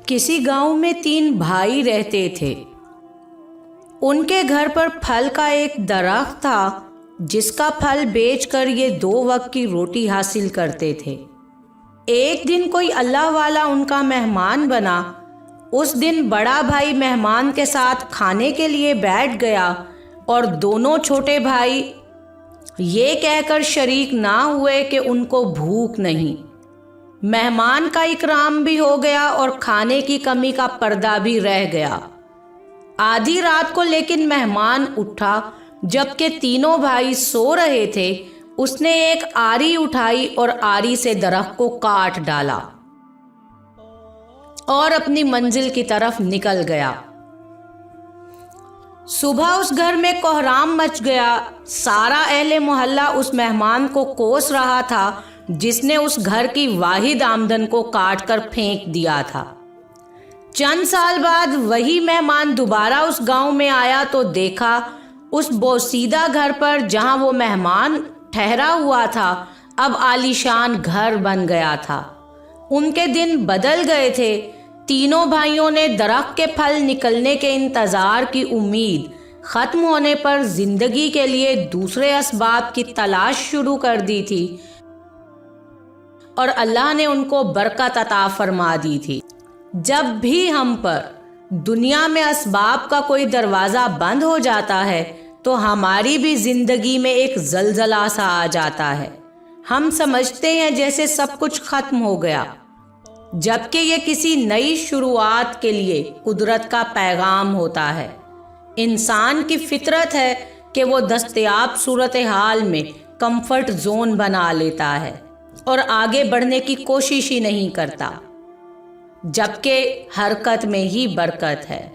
کسی گاؤں میں 3 بھائی رہتے تھے۔ ان کے گھر پر پھل کا ایک درخت تھا جس کا پھل بیچ کر یہ 2 وقت کی روٹی حاصل کرتے تھے۔ ایک دن کوئی اللہ والا ان کا مہمان بنا۔ اس دن بڑا بھائی مہمان کے ساتھ کھانے کے لیے بیٹھ گیا اور دونوں چھوٹے بھائی یہ کہہ کر شریک نہ ہوئے کہ ان کو بھوک نہیں۔ مہمان کا اکرام بھی ہو گیا اور کھانے کی کمی کا پردہ بھی رہ گیا۔ آدھی رات کو لیکن مہمان اٹھا، جبکہ تینوں بھائی سو رہے تھے۔ اس نے ایک آری اٹھائی اور آری سے درخت کو کاٹ ڈالا اور اپنی منزل کی طرف نکل گیا۔ صبح اس گھر میں کوہرام مچ گیا۔ سارا اہل محلہ اس مہمان کو کوس رہا تھا جس نے اس گھر کی واحد آمدن کو کاٹ کر پھینک دیا تھا۔ چند سال بعد وہی مہمان دوبارہ اس گاؤں میں آیا تو دیکھا اس بوسیدہ گھر پر جہاں وہ مہمان ٹھہرا ہوا تھا اب عالیشان گھر بن گیا تھا۔ ان کے دن بدل گئے تھے۔ تینوں بھائیوں نے درخت کے پھل نکلنے کے انتظار کی امید ختم ہونے پر زندگی کے لیے دوسرے اسباب کی تلاش شروع کر دی تھی اور اللہ نے ان کو برکت عطا فرما دی تھی۔ جب بھی ہم پر دنیا میں اسباب کا کوئی دروازہ بند ہو جاتا ہے تو ہماری بھی زندگی میں ایک زلزلہ سا آ جاتا ہے۔ ہم سمجھتے ہیں جیسے سب کچھ ختم ہو گیا، جبکہ یہ کسی نئی شروعات کے لیے قدرت کا پیغام ہوتا ہے۔ انسان کی فطرت ہے کہ وہ دستیاب صورتحال میں کمفرٹ زون بنا لیتا ہے اور آگے بڑھنے کی کوشش ہی نہیں کرتا، جبکہ حرکت میں ہی برکت ہے۔